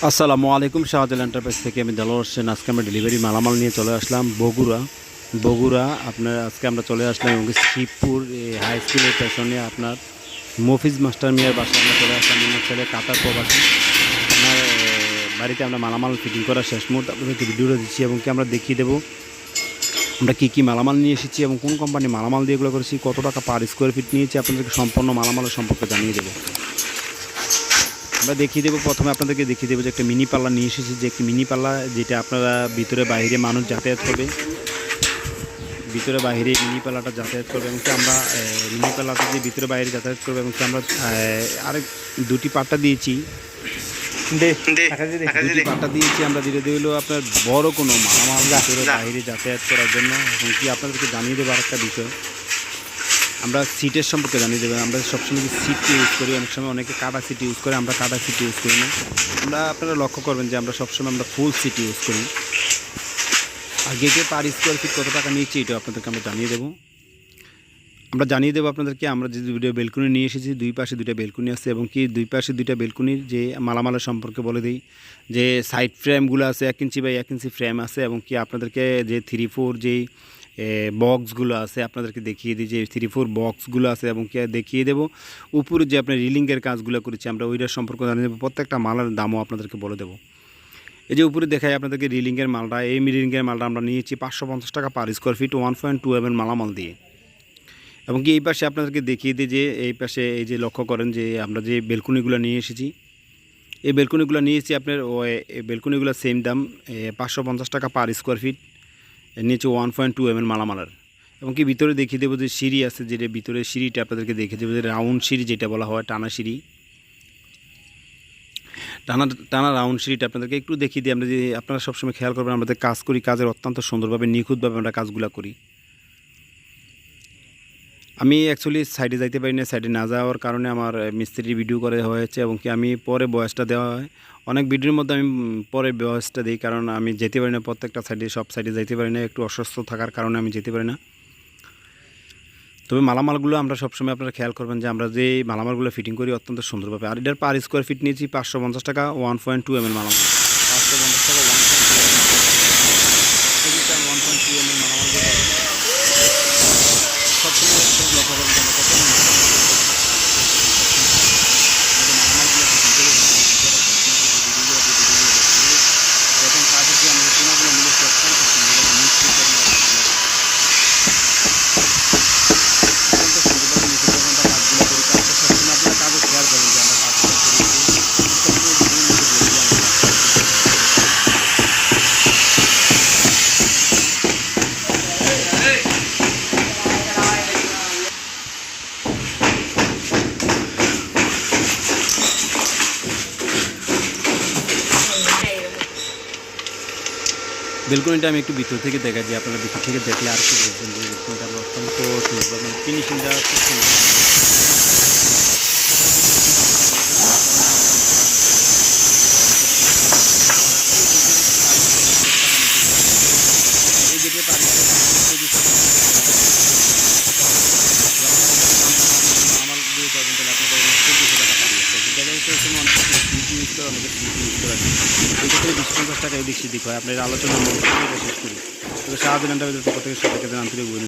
আসসালামু আলাইকুম। শাহজালাল এন্টারপ্রাইজ থেকে আমি দেলোয়ার হোসেন। আজকে আমরা ডেলিভারি মালামাল নিয়ে চলে আসলাম বগুড়া আপনার আজকে আমরা চলে আসলাম এবং শিবপুর হাই স্কুলের পেছনে আপনার মফিজ মাস্টার মিয়ার বাসায় আমরা চলে আসলাম। ওনার ছেলে কাতার প্রবাসী। আপনার বাড়িতে আমরা মালামাল ফিটিং করা শেষ মুহূর্তে আপনাদেরকে ভিডিওটা দিচ্ছি এবং কি আমরা দেখিয়ে দেবো আমরা কী মালামাল নিয়ে এসেছি এবং কোন কোম্পানি মালামাল দিয়ে এগুলো করেছি, কত টাকা পার স্কোয়ার ফিট নিয়েছি, আপনাদেরকে সম্পূর্ণ মালামালের সম্পর্কে জানিয়ে দেবো। আমরা দেখিয়ে দেবো, প্রথমে আপনাদেরকে দেখিয়ে দেবো যে একটা মিনি পাল্লা নিয়ে এসেছি, যে একটি মিনি পাল্লা যেটা আপনারা ভিতরে বাইরে মানুষ যাতায়াত করবে, ভিতরে বাইরে মিনি পাল্লাটা যাতায়াত করবে এবং আমরা মিনি পাল্লাটা দিয়ে ভিতরে বাইরে যাতায়াত করবে এবং আমরা আরেক দুটি পাট্টা দিয়েছি পাট্টা দিয়েছি আমরা ধীরে ধীরে হলো আপনার বড় কোনো মালামাল ভিতরে বাইরে যাতায়াত করার জন্য। এবং কি আপনাদেরকে জানিয়ে দেবো আরেকটা বিষয়, আমরা সিটের সম্পর্কে জানিয়ে দেবেন। আমরা সবসময় সিট ইউজ করি, অনেক সময় অনেকে কাটা সিট ইউজ করে, আমরা কাটা সিট ইউজ করি না। আপনারা লক্ষ্য করবেন যে আমরা সবসময় ফুল সিট ইউজ করি। আর গেটে পার স্কোয়ার ফিট কত টাকা নিচ্ছি এটা আপনাদেরকে আমরা জানিয়ে দেবো। আমরা জানিয়ে দেবো আপনাদেরকে আমরা যে দুটো বেলকুনি নিয়ে এসেছি, দুই পাশে দুইটা বেলকুনি আছে এবং কি দুই পাশে দুইটা বেলকুনির যে মালামালের সম্পর্কে বলে দিই। যে সাইড ফ্রেমগুলো আছে 1 ইঞ্চি বাই 1 ইঞ্চি ফ্রেম আছে এবং কি আপনাদেরকে যে 3-4 যেই বক্সগুলো আছে আপনাদেরকে দেখিয়ে দিই, যে 3-4 বক্সগুলো আছে এবং কি দেখিয়ে দেবো উপরে যে আপনার রিলিংয়ের কাজগুলো করেছি আমরা ওইটার সম্পর্কে জানিয়ে দেবো। প্রত্যেকটা মালের দামও আপনাদেরকে বলে দেবো। এই যে উপরে দেখায় আপনাদেরকে রিলিংয়ের মালটা, এই রিলিংয়ের মালটা আমরা নিয়েছি 550 টাকা পার স্কোয়ার ফিট 1.2 mm মালামাল দিয়ে। এবং কি এই পাশে আপনাদেরকে দেখিয়ে দিই যে এই পাশে এই যে লক্ষ্য করেন যে আমরা যে বেলকুনিগুলো নিয়ে এসেছি, এই বেলকুনিগুলো নিয়েছি আপনার ওই বেলকুনিগুলো সেম দাম 550 টাকা পার স্কোয়ার ফিট, নিচে 1.2 mm মালামালের। এবং কি ভিতরে দেখিয়ে দেবো যে সিঁড়ি আছে, যেটা ভিতরে সিঁড়িটা আপনাদেরকে দেখিয়ে দেবো যে রাউন্ড সিঁড়ি যেটা বলা হয়, টানা সিঁড়ি, টানা রাউন্ড সিঁড়িটা আপনাদেরকে একটু দেখিয়ে দিই। আমরা যে আপনারা সবসময় খেয়াল করবেন আমাদের কাজ করি, কাজের অত্যন্ত সুন্দরভাবে নিখুঁতভাবে আমরা কাজগুলো করি। আমি অ্যাকচুয়ালি সাইডে যাইতে পারি না, সাইডে না যাওয়ার কারণে আমার মিস্ত্রির ভিডিও করে হয়েছে এবং কি আমি পরে বয়সটা দেওয়া হয়। অনেক ভিডিওর মধ্যে আমি পরে বয়সটা দিই, কারণ আমি যেতে পারি না প্রত্যেকটা সাইডে, সব সাইডে যাইতে পারি না, একটু অসুস্থ থাকার কারণে আমি যেতে পারি না। তবে মালামালগুলো আমরা সবসময় আপনারা খেয়াল করবেন যে আমরা যে মালামালগুলো ফিটিং করি অত্যন্ত সুন্দরভাবে। আর এটার পার স্কোয়ার ফিট নিয়েছি 550 টাকা 1.2 mm মালামাল, 550 টাকা 1.2 mm মালামাল সবসময় লক্ষ্য করবেন আমরা কত এখন কাজের যে আমাদের কোনাগুলো মিলে অত্যন্ত সুন্দরভাবে কাজগুলো করি। কাজটা সবসময় আপনারা কাজে খেয়াল করেন যে আমরা কাজগুলো করি। বেলকনিটা আমি একটু ভিতর থেকে দেখা যায়, আপনারা ভিতর থেকে দেখলে আর কি বলছেন যে বেলকনিটা আমরা অত্যন্ত সুন্দর, মানে ফিনিশিংটা খুব সুন্দর। এই গেটে মালামাল দিয়ে করবেন তাহলে আপনাদের 200 টাকা পার লাগছে। দেখা যাচ্ছে এখানে অনেক সিট ইউজ করে, অনেকে সিট ইউজ করে এই ক্ষেত্রে 20-50 টাকা এদিক সেদিক হয়। আপনার আলোচনার মধ্যে শেষ করি। তবে শাহজালাল এন্টারপ্রাইজের পক্ষ থেকে সবাইকে আন্তরিক